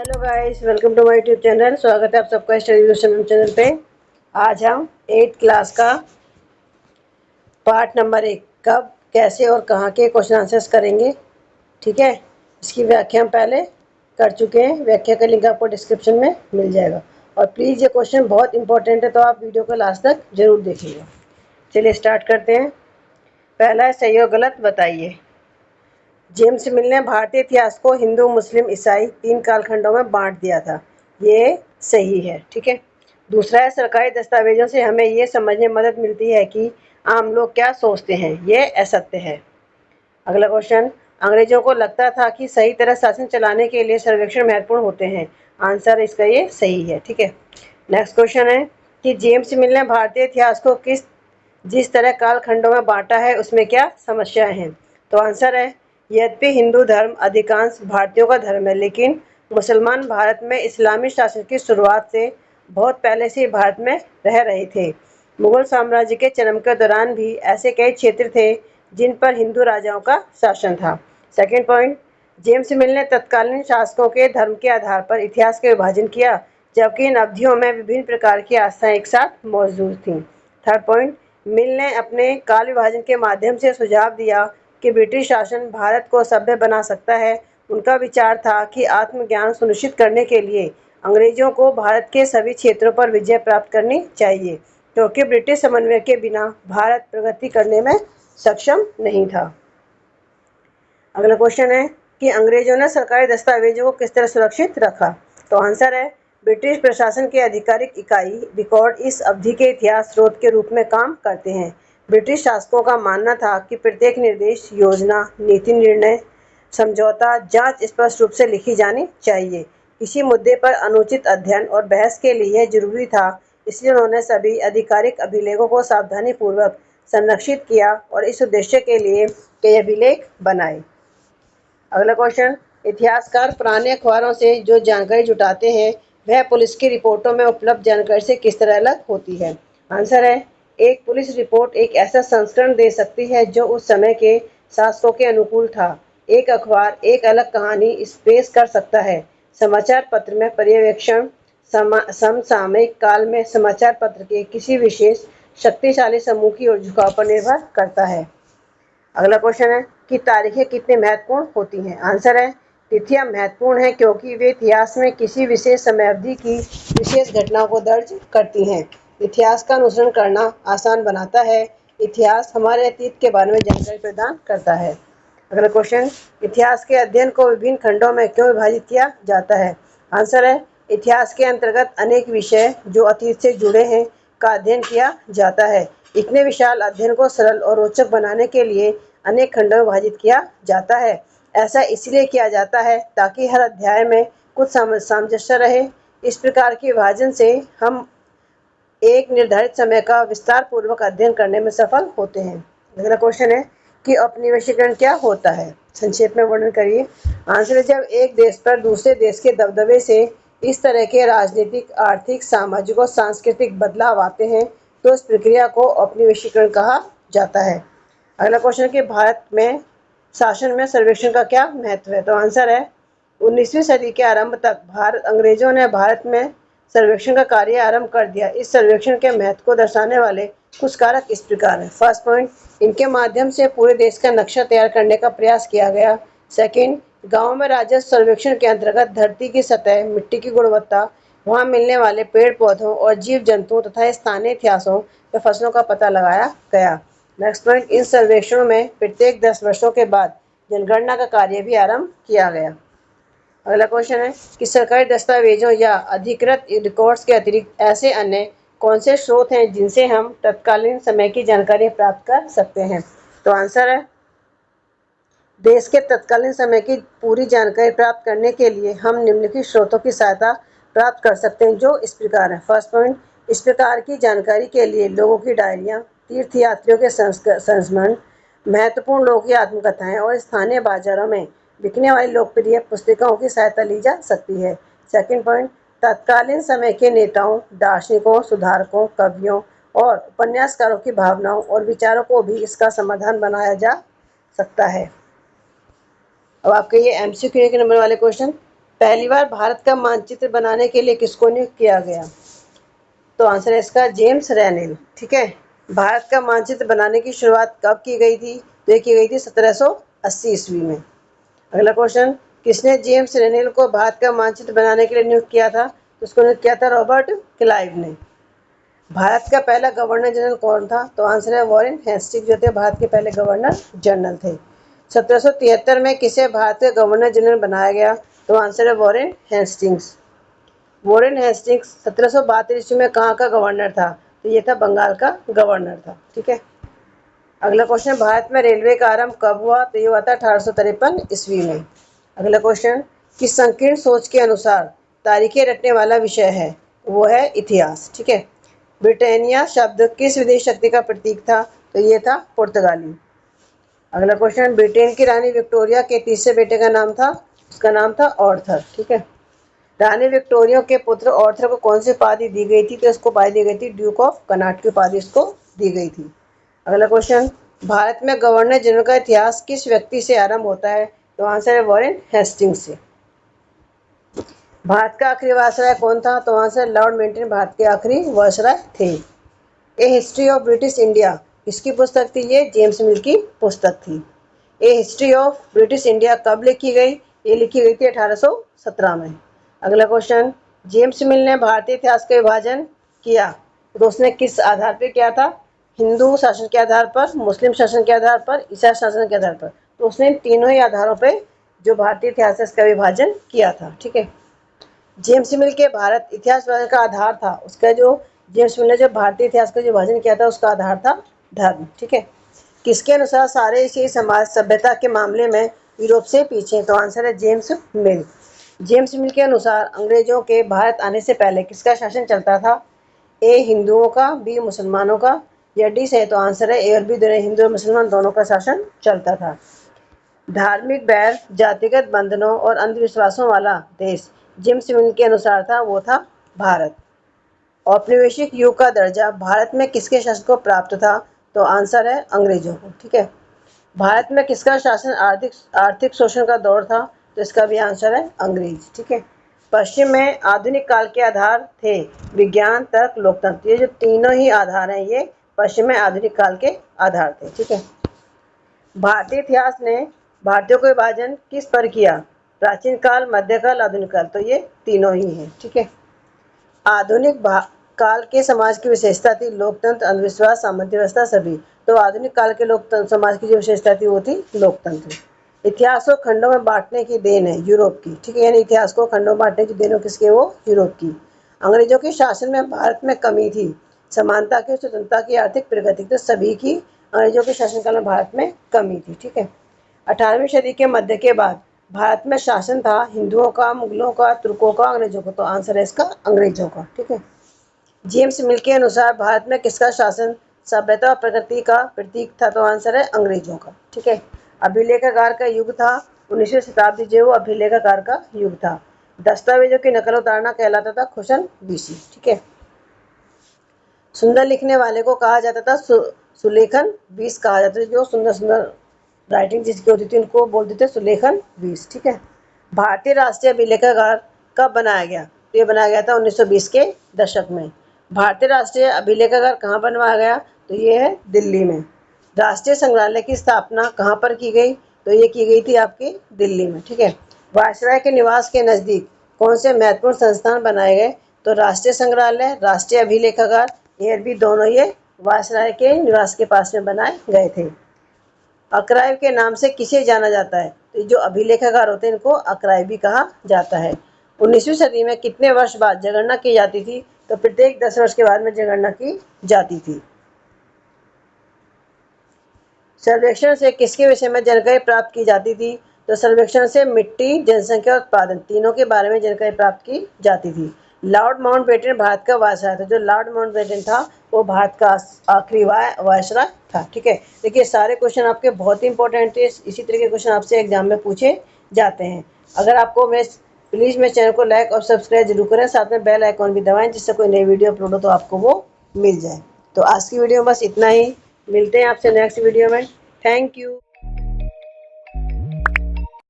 Hello guys, welcome to my YouTube channel. स्वागत है आप सबका स्टडी चैनल पे। आज हम 8th क्लास का पार्ट नंबर 1 कब, कैसे और कहाँ के क्वेश्चन आंसर्स करेंगे। ठीक है, इसकी व्याख्या हम पहले कर चुके हैं। व्याख्या का लिंक आपको डिस्क्रिप्शन में मिल जाएगा। और प्लीज़ ये क्वेश्चन बहुत इंपॉर्टेंट है, तो आप वीडियो को लास्ट तक जरूर देखिएगा। चलिए स्टार्ट करते हैं। पहला है सही और गलत बताइए। जेम्स मिल ने भारतीय इतिहास को हिंदू, मुस्लिम, ईसाई 3 कालखंडों में बांट दिया था। ये सही है। ठीक है। दूसरा है सरकारी दस्तावेजों से हमें ये समझने में मदद मिलती है कि आम लोग क्या सोचते हैं। ये असत्य है। अगला क्वेश्चन, अंग्रेजों को लगता था कि सही तरह शासन चलाने के लिए सर्वेक्षण महत्वपूर्ण होते हैं। आंसर इसका ये सही है। ठीक है। नेक्स्ट क्वेश्चन है कि जेम्स मिल ने भारतीय इतिहास को जिस तरह कालखंडों में बांटा है उसमें क्या समस्याएं हैं। तो आंसर है यद्यपि हिंदू धर्म अधिकांश भारतीयों का धर्म है, लेकिन मुसलमान भारत में इस्लामी शासन की शुरुआत से बहुत पहले से भारत में रह रहे थे। मुगल साम्राज्य के जन्म के दौरान भी ऐसे कई क्षेत्र थे जिन पर हिंदू राजाओं का शासन था। सेकेंड पॉइंट, जेम्स मिल ने तत्कालीन शासकों के धर्म के आधार पर इतिहास का विभाजन किया, जबकि इन अवधियों में विभिन्न प्रकार की आस्थाएं एक साथ मौजूद थीं। थर्ड पॉइंट, मिल ने अपने काल विभाजन के माध्यम से सुझाव दिया कि ब्रिटिश शासन भारत को सभ्य बना सकता है। उनका विचार था कि आत्मज्ञान सुनिश्चित करने के लिए अंग्रेजों को भारत के सभी क्षेत्रों पर विजय प्राप्त करनी चाहिए, क्योंकि ब्रिटिश समन्वय के बिना भारत प्रगति करने में सक्षम नहीं था। अगला क्वेश्चन है कि अंग्रेजों ने सरकारी दस्तावेजों को किस तरह सुरक्षित रखा। तो आंसर है ब्रिटिश प्रशासन के आधिकारिक इकाई रिकॉर्ड इस अवधि के इतिहास स्रोत के रूप में काम करते हैं। ब्रिटिश शासकों का मानना था कि प्रत्येक निर्देश, योजना, नीति निर्णय, समझौता, जांच स्पष्ट रूप से लिखी जानी चाहिए। किसी मुद्दे पर अनुचित अध्ययन और बहस के लिए यह जरूरी था, इसलिए उन्होंने सभी आधिकारिक अभिलेखों को सावधानी पूर्वक संरक्षित किया और इस उद्देश्य के लिए कई अभिलेख बनाए। अगला क्वेश्चन, इतिहासकार पुराने अखबारों से जो जानकारी जुटाते हैं वह पुलिस की रिपोर्टों में उपलब्ध जानकारी से किस तरह अलग होती है। आंसर है एक पुलिस रिपोर्ट एक ऐसा संस्करण दे सकती है जो उस समय के शासकों के अनुकूल था। एक अखबार एक अलग कहानी पेश कर सकता है। समाचार पत्र में पर्यवेक्षण समसामयिक काल में समाचार पत्र के किसी विशेष शक्तिशाली समूह की ओर झुकाव पर निर्भर करता है। अगला क्वेश्चन है कि तारीखें कितनी महत्वपूर्ण होती हैं। आंसर है तिथियां महत्वपूर्ण हैं क्योंकि वे इतिहास में किसी विशेष समय अवधि की विशेष घटनाओं को दर्ज करती हैं। इतिहास का अनुसरण करना आसान बनाता है। इतिहास हमारे अतीत के बारे में जानकारी प्रदान करता है। अगला क्वेश्चन, इतिहास के अध्ययन को विभिन्न खंडों में क्यों विभाजित किया जाता है। आंसर है इतिहास के अंतर्गत अनेक विषय जो अतीत से जुड़े हैं का अध्ययन किया जाता है। इतने विशाल अध्ययन को सरल और रोचक बनाने के लिए अनेक खंडों में विभाजित किया जाता है। ऐसा इसलिए किया जाता है ताकि हर अध्याय में कुछ सामंजस्य रहे। इस प्रकार के विभाजन से हम एक निर्धारित समय का विस्तार पूर्वक अध्ययन करने में सफल होते हैं। अगला क्वेश्चन है कि औपनिवेशीकरण क्या होता है। संक्षेप में वर्णन करिए। आंसर है जब एक देश पर दूसरे देश के दबदबे से इस तरह के राजनीतिक, आर्थिक, सामाजिक और सांस्कृतिक बदलाव आते हैं तो इस प्रक्रिया को औपनिवेशीकरण कहा जाता है। अगला क्वेश्चन कि भारत में शासन में सर्वेक्षण का क्या महत्व है। तो आंसर है 19वीं सदी के आरंभ तक अंग्रेजों ने भारत में सर्वेक्षण का कार्य आरंभ कर दिया। इस सर्वेक्षण के महत्व को दर्शाने वाले कुछ कारक इस प्रकार हैं। फर्स्ट पॉइंट, इनके माध्यम से पूरे देश का नक्शा तैयार करने का प्रयास किया गया। सेकंड, गांव में राजस्व सर्वेक्षण के अंतर्गत धरती की सतह, मिट्टी की गुणवत्ता, वहां मिलने वाले पेड़ पौधों और जीव जंतुओं तथा स्थानीय इतिहासों व फसलों का पता लगाया गया। नेक्स्ट पॉइंट, इन सर्वेक्षणों में प्रत्येक 10 वर्षों के बाद जनगणना का कार्य भी आरंभ किया गया। अगला क्वेश्चन है कि सरकारी दस्तावेजों या अधिकृत रिकॉर्ड्स के अतिरिक्त ऐसे अन्य कौन से स्रोत हैं जिनसे हम तत्कालीन समय की जानकारी प्राप्त कर सकते हैं। तो आंसर है देश के तत्कालीन समय की पूरी जानकारी प्राप्त करने के लिए हम निम्नलिखित स्रोतों की सहायता प्राप्त कर सकते हैं जो इस प्रकार है। फर्स्ट पॉइंट, इस प्रकार की जानकारी के लिए लोगों की डायरियाँ, तीर्थयात्रियों के संस्मरण, महत्वपूर्ण लोगों की आत्मकथाएं और स्थानीय बाजारों में बिकने वाली लोकप्रिय पुस्तिकाओं की सहायता ली जा सकती है। सेकंड पॉइंट, तत्कालीन समय के नेताओं, दार्शनिकों, सुधारकों, कवियों और उपन्यासकारों की भावनाओं और विचारों को भी इसका समाधान बनाया जा सकता है। अब आपके ये MCQ के नंबर वाले क्वेश्चन। पहली बार भारत का मानचित्र बनाने के लिए किसको नियुक्त किया गया? तो आंसर है इसका जेम्स रेनेल। ठीक है, भारत का मानचित्र बनाने की शुरुआत कब की गई थी? तो ये की गई थी 1780 ईस्वी में। अगला क्वेश्चन, किसने जेम्स रेनेल को भारत का मानचित्र बनाने के लिए नियुक्त किया था? तो उसको नियुक्त किया था रॉबर्ट क्लाइव ने। भारत का पहला गवर्नर जनरल कौन था? तो आंसर है वॉरेन हेस्टिंग्स, जो थे भारत के पहले गवर्नर जनरल थे। 1773 में किसे भारत का गवर्नर जनरल बनाया गया? तो आंसर है वॉरेन हेस्टिंग्स। वॉरेन हेस्टिंग्स 1772 ईस्वी में कहाँ का गवर्नर था? तो ये था बंगाल का गवर्नर था। ठीक है, अगला क्वेश्चन, भारत में रेलवे का आरंभ कब हुआ? तो ये हुआ था 1853 ईस्वी में। अगला क्वेश्चन, किस संकीर्ण सोच के अनुसार तारीखें रटने वाला विषय है? वो है इतिहास। ठीक है, ब्रिटानिया शब्द किस विदेश शक्ति का प्रतीक था? तो ये था पुर्तगाली। अगला क्वेश्चन, ब्रिटेन की रानी विक्टोरिया के तीसरे बेटे का नाम था? उसका नाम था ऑर्थर। ठीक है, रानी विक्टोरिया के पुत्र ऑर्थर को कौन सी उपाधि दी गई थी? तो इसको उपाधि दी गई थी ड्यूक ऑफ कनाट की उपाधि इसको दी गई थी। अगला क्वेश्चन, भारत में गवर्नर जनरल का इतिहास किस व्यक्ति से आरंभ होता है? तो आंसर है वॉरेन हेस्टिंग्स से। भारत का आखिरी वायसराय कौन था? तो आंसर लॉर्ड मेंटेन भारत के आखिरी वायसराय थे। ए हिस्ट्री ऑफ ब्रिटिश इंडिया किसकी पुस्तक थी? ये जेम्स मिल की पुस्तक थी। ए हिस्ट्री ऑफ ब्रिटिश इंडिया कब लिखी गई? ये लिखी गई थी 1817 में। अगला क्वेश्चन, जेम्स मिल ने भारतीय इतिहास का विभाजन किया तो उसने किस आधार पर किया था? हिंदू शासन के आधार पर, मुस्लिम शासन के आधार पर, ईसाई शासन के आधार पर। तो उसने तीनों ही आधारों पर जो भारतीय इतिहास है इसका विभाजन किया था। ठीक है, जेम्स मिल के भारत इतिहास का आधार था, उसका जो जेम्स मिल ने जो भारतीय इतिहास का जो विभाजन किया था उसका आधार था धर्म। ठीक है, किसके अनुसार सारे एशियाई समाज सभ्यता के मामले में यूरोप से पीछे? तो आंसर है जेम्स मिल। जेम्स मिल के अनुसार अंग्रेजों के भारत आने से पहले किसका शासन चलता था? ए हिंदुओं का, बी मुसलमानों का, या डी से? तो आंसर है ए और बी, दोनों हिंदू और मुसलमान दोनों का शासन चलता था। धार्मिक बैर, जातिगत बंधनों और अंधविश्वासों वाला देश जेम्स मिल के अनुसार था, वो था भारत। औपनिवेशिक युग का दर्जा भारत में किसके शासन को प्राप्त था? तो आंसर है अंग्रेजों को। ठीक है, भारत में किसका शासन आर्थिक शोषण का दौर था? तो इसका भी आंसर है अंग्रेज। ठीक है, पश्चिम में आधुनिक काल के आधार थे विज्ञान, तर्क, लोकतंत्र। ये जो तीनों ही आधार हैं ये पश्चिम में आधुनिक काल के आधार थे। ठीक है, भारतीय इतिहास ने भारतीयों को विभाजन किस पर किया? प्राचीन काल, मध्यकाल, आधुनिक काल। तो ये तीनों ही हैं। ठीक है, आधुनिक काल के समाज की विशेषता थी लोकतंत्र, अंधविश्वास, सामंती व्यवस्था, सभी। तो आधुनिक काल के लोकतंत्र समाज की जो विशेषता थी वो थी लोकतंत्र। इतिहास को खंडों में बांटने की देन है यूरोप की। ठीक है, यानी इतिहास को खंडों में बांटने की देन किसके? वो यूरोप की। अंग्रेजों के शासन में भारत में कमी थी समानता की, स्वतंत्रता की, आर्थिक प्रगति। तो सभी की अंग्रेजों के शासनकाल में भारत में कमी थी। ठीक है, 18वीं सदी के मध्य के बाद भारत में शासन था हिंदुओं का, मुगलों का, तुर्कों का, अंग्रेजों का। तो आंसर है इसका अंग्रेजों का। ठीक है, जेम्स मिल के अनुसार भारत में किसका शासन सभ्यता और प्रगति का प्रतीक था? तो आंसर है अंग्रेजों का। ठीक है, अभिलेखागार का युग था 19वीं शताब्दी, जो वो अभिलेखागार का युग था। दस्तावेजों की नकल उतारना कहलाता था खुशन बीसी। ठीक है, सुंदर लिखने वाले को कहा जाता था सुलेखन बीस कहा जाता था। जो सुंदर सुंदर राइटिंग जिसकी होती थी उनको बोलते थे सुलेखन बीस। ठीक है, भारतीय राष्ट्रीय अभिलेखागार कब बनाया गया? तो ये बनाया गया था 1920 के दशक में। भारतीय राष्ट्रीय अभिलेखागार कहाँ बनवाया गया? तो ये है दिल्ली में। राष्ट्रीय संग्रहालय की स्थापना कहाँ पर की गई? तो ये की गई थी आपकी दिल्ली में। ठीक है, वायसराय के निवास के नज़दीक कौन से महत्वपूर्ण संस्थान बनाए गए? तो राष्ट्रीय संग्रहालय, राष्ट्रीय अभिलेखागार, ए और बी दोनों ये वायसराय के निवास के पास में बनाए गए थे। आर्काइव के नाम से किसे जाना जाता है? तो जो अभिलेखागार होते हैं इनको आर्काइव भी कहा जाता है। 19वीं सदी में कितने वर्ष बाद जनगणना की जाती थी? तो प्रत्येक 10 वर्ष के बाद में जनगणना की जाती थी। सर्वेक्षण से किसके विषय में जानकारी प्राप्त की जाती थी? तो सर्वेक्षण से मिट्टी, जनसंख्या और उत्पादन तीनों के बारे में जानकारी प्राप्त की जाती थी। लॉर्ड माउंटबेटन भारत का वायसराय था। जो लॉर्ड माउंटबेटन था वो भारत का आखिरी वायसराय था। ठीक है, देखिए सारे क्वेश्चन आपके बहुत ही इंपॉर्टेंट थे। इसी तरह के क्वेश्चन आपसे एग्जाम में पूछे जाते हैं। अगर आपको प्लीज़ मेरे चैनल को लाइक और सब्सक्राइब जरूर करें, साथ में बेल आइकॉन भी दबाएं जिससे कोई नई वीडियो अपलोड हो तो आपको वो मिल जाए। तो आज की वीडियो बस इतना ही, मिलते हैं आपसे नेक्स्ट वीडियो में। Thank you.